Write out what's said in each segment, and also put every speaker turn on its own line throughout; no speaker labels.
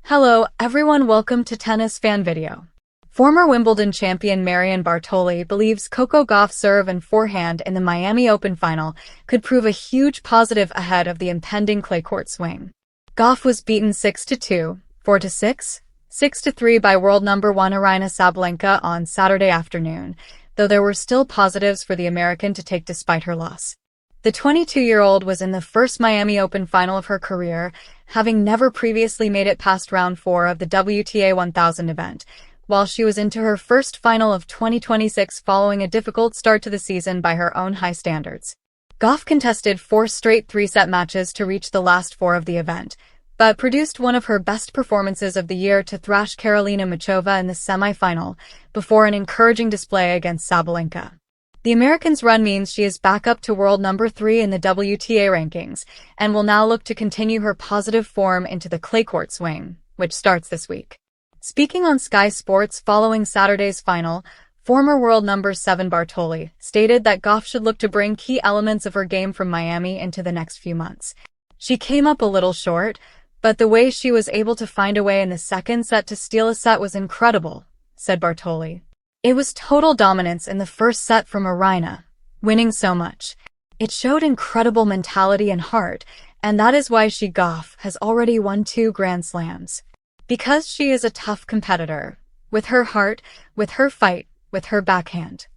Hello everyone, welcome to Tennis Fan Video. Former Wimbledon champion Marion Bartoli believes Coco Gauff's serve and forehand in the Miami Open final could prove a huge positive ahead of the impending clay court swing. Gauff was beaten 6-2, 4-6, 6-3 by world number 1 Aryna Sabalenka on Saturday afternoon, though there were still positives for the American to take despite her loss. The 22-year-old was in the first Miami Open final of her career, having never previously made it past round 4 of the WTA 1000 event, while she was into her first final of 2026 following a difficult start to the season by her own high standards. Gauff contested 4 straight 3-set matches to reach the last 4 of the event, but produced one of her best performances of the year to thrash Karolina Muchova in the semi-final, before an encouraging display against Sabalenka. The American's run means she is back up to world number 3 in the WTA rankings, and will now look to continue her positive form into the clay court swing, which starts this week. Speaking on Sky Sports following Saturday's final, former world number 7 Bartoli stated that Gauff should look to bring key elements of her game from Miami into the next few months. She came up a little short, but the way she was able to find a way in the second set to steal a set was incredible, said Bartoli. It was total dominance in the first set from Aryna, winning so much. It showed incredible mentality and heart, and that is why Gauff has already won 2 Grand Slams. Because she is a tough competitor, with her heart, with her fight, with her backhand.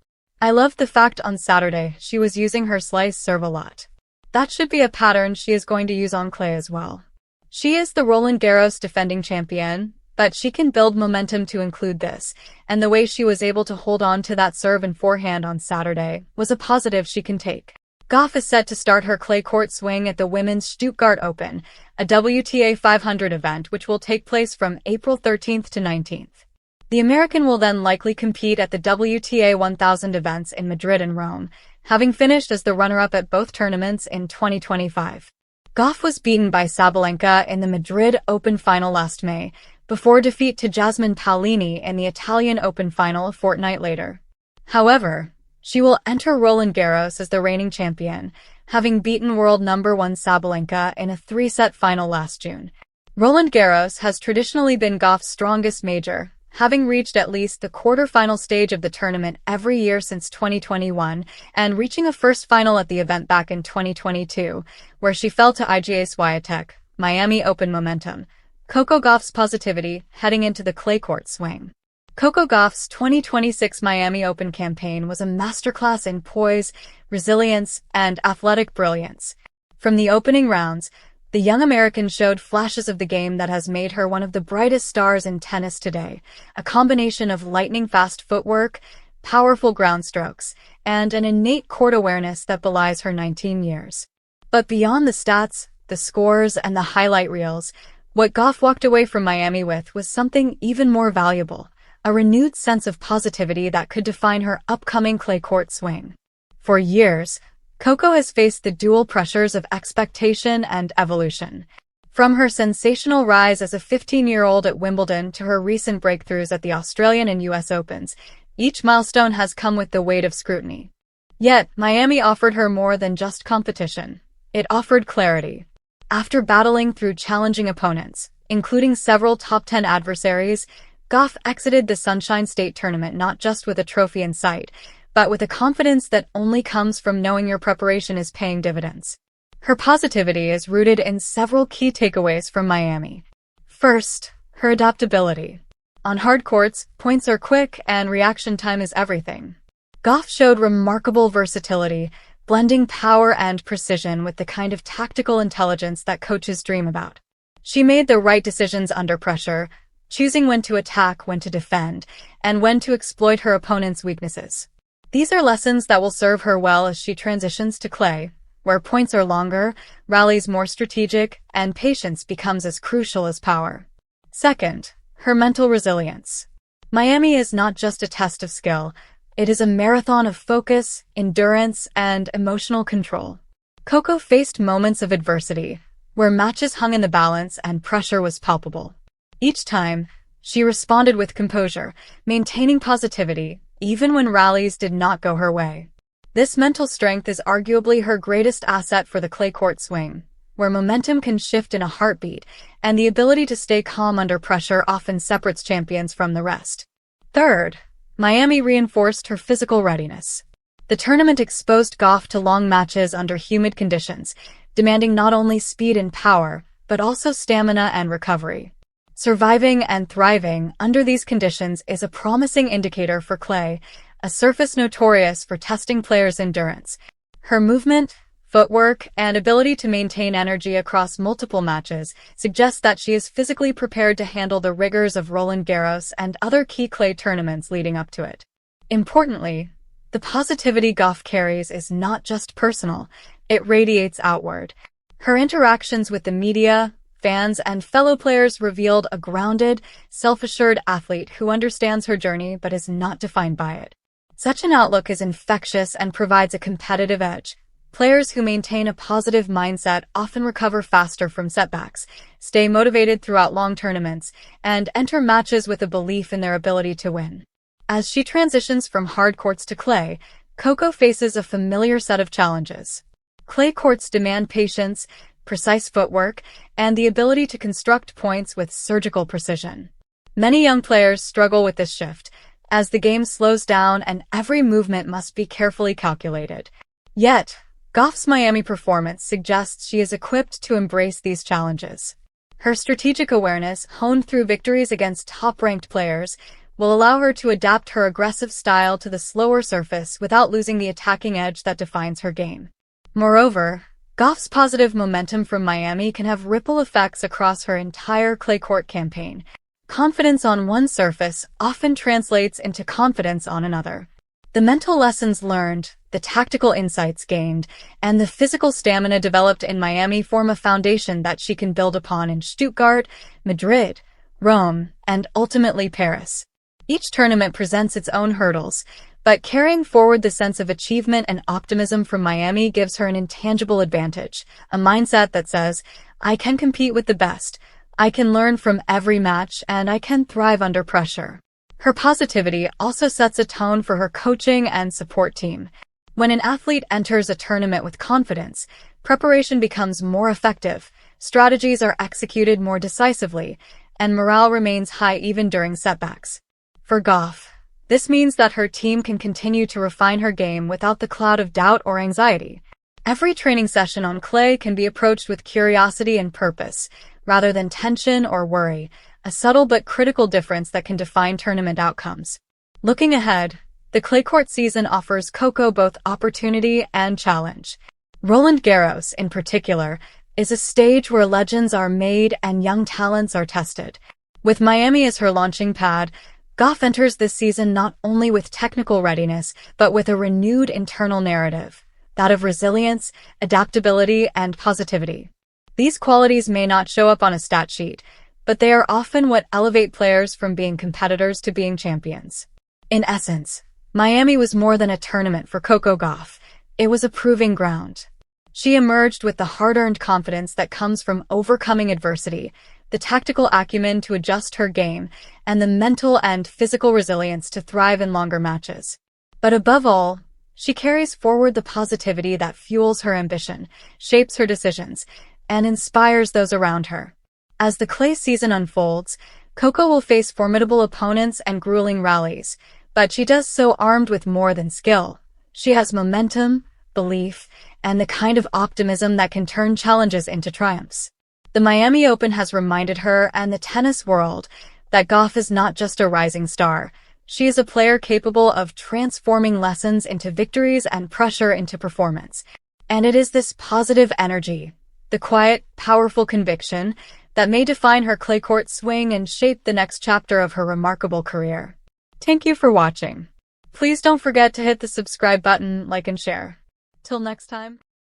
I loved the fact on Saturday she was using her slice serve a lot. That should be a pattern she is going to use on clay as well. She is the Roland Garros defending champion, but she can build momentum to include this, and the way she was able to hold on to that serve and forehand on Saturday was a positive she can take. Gauff is set to start her clay court swing at the Women's Stuttgart Open, a WTA 500 event which will take place from April 13th to 19th. The American will then likely compete at the WTA 1000 events in Madrid and Rome, having finished as the runner-up at both tournaments in 2025. Gauff was beaten by Sabalenka in the Madrid Open final last May, before defeat to Jasmine Paolini in the Italian Open final a fortnight later. However, she will enter Roland Garros as the reigning champion, having beaten world number 1 Sabalenka in a 3-set final last June. Roland Garros has traditionally been Gauff's strongest major, having reached at least the quarter-final stage of the tournament every year since 2021, and reaching a first final at the event back in 2022, where she fell to Iga Swiatek. Miami Open momentum. Coco Gauff's positivity heading into the clay court swing. Coco Gauff's 2026 Miami Open campaign was a masterclass in poise, resilience, and athletic brilliance. From the opening rounds, the young American showed flashes of the game that has made her one of the brightest stars in tennis today, a combination of lightning-fast footwork, powerful ground strokes, and an innate court awareness that belies her 19 years. But beyond the stats, the scores, and the highlight reels, what Gauff walked away from Miami with was something even more valuable, a renewed sense of positivity that could define her upcoming clay court swing. For years, Coco has faced the dual pressures of expectation and evolution. From her sensational rise as a 15-year-old at Wimbledon to her recent breakthroughs at the Australian and US Opens, each milestone has come with the weight of scrutiny. Yet, Miami offered her more than just competition. It offered clarity. After battling through challenging opponents, including several top 10 adversaries, Gauff exited the Sunshine State tournament not just with a trophy in sight, but with a confidence that only comes from knowing your preparation is paying dividends. Her positivity is rooted in several key takeaways from Miami. First, her adaptability. On hard courts, points are quick and reaction time is everything. Gauff showed remarkable versatility, blending power and precision with the kind of tactical intelligence that coaches dream about. She made the right decisions under pressure, choosing when to attack, when to defend, and when to exploit her opponent's weaknesses. These are lessons that will serve her well as she transitions to clay, where points are longer, rallies more strategic, and patience becomes as crucial as power. Second, her mental resilience. Miami is not just a test of skill. It is a marathon of focus, endurance, and emotional control. Coco faced moments of adversity, where matches hung in the balance and pressure was palpable. Each time, she responded with composure, maintaining positivity, even when rallies did not go her way. This mental strength is arguably her greatest asset for the clay court swing, where momentum can shift in a heartbeat, and the ability to stay calm under pressure often separates champions from the rest. Third, Miami reinforced her physical readiness. The tournament exposed Gauff to long matches under humid conditions, demanding not only speed and power, but also stamina and recovery. Surviving and thriving under these conditions is a promising indicator for clay, a surface notorious for testing players' endurance. Her movement, footwork, and ability to maintain energy across multiple matches suggest that she is physically prepared to handle the rigors of Roland Garros and other key clay tournaments leading up to it. Importantly, the positivity Gauff carries is not just personal, it radiates outward. Her interactions with the media, fans, and fellow players revealed a grounded, self-assured athlete who understands her journey but is not defined by it. Such an outlook is infectious and provides a competitive edge. Players who maintain a positive mindset often recover faster from setbacks, stay motivated throughout long tournaments, and enter matches with a belief in their ability to win. As she transitions from hard courts to clay, Coco faces a familiar set of challenges. Clay courts demand patience, precise footwork, and the ability to construct points with surgical precision. Many young players struggle with this shift, as the game slows down and every movement must be carefully calculated. Yet, Gauff's Miami performance suggests she is equipped to embrace these challenges. Her strategic awareness, honed through victories against top-ranked players, will allow her to adapt her aggressive style to the slower surface without losing the attacking edge that defines her game. Moreover, Gauff's positive momentum from Miami can have ripple effects across her entire clay court campaign. Confidence on one surface often translates into confidence on another. The mental lessons learned, the tactical insights gained, and the physical stamina developed in Miami form a foundation that she can build upon in Stuttgart, Madrid, Rome, and ultimately Paris. Each tournament presents its own hurdles, but carrying forward the sense of achievement and optimism from Miami gives her an intangible advantage, a mindset that says, I can compete with the best, I can learn from every match, and I can thrive under pressure. Her positivity also sets a tone for her coaching and support team. When an athlete enters a tournament with confidence, preparation becomes more effective, strategies are executed more decisively, and morale remains high even during setbacks. For Gauff, this means that her team can continue to refine her game without the cloud of doubt or anxiety. Every training session on clay can be approached with curiosity and purpose, rather than tension or worry, a subtle but critical difference that can define tournament outcomes. Looking ahead, the clay court season offers Coco both opportunity and challenge. Roland Garros, in particular, is a stage where legends are made and young talents are tested. With Miami as her launching pad, Gauff enters this season not only with technical readiness, but with a renewed internal narrative, that of resilience, adaptability, and positivity. These qualities may not show up on a stat sheet, but they are often what elevate players from being competitors to being champions. In essence, Miami was more than a tournament for Coco Gauff. It was a proving ground. She emerged with the hard-earned confidence that comes from overcoming adversity, the tactical acumen to adjust her game, and the mental and physical resilience to thrive in longer matches. But above all, she carries forward the positivity that fuels her ambition, shapes her decisions, and inspires those around her. As the clay season unfolds, Coco will face formidable opponents and grueling rallies, but she does so armed with more than skill. She has momentum, belief, and the kind of optimism that can turn challenges into triumphs. The Miami Open has reminded her and the tennis world that Gauff is not just a rising star. She is a player capable of transforming lessons into victories and pressure into performance. And it is this positive energy, the quiet, powerful conviction, that may define her clay court swing and shape the next chapter of her remarkable career. Thank you for watching. Please don't forget to hit the subscribe button, like and share. Till next time.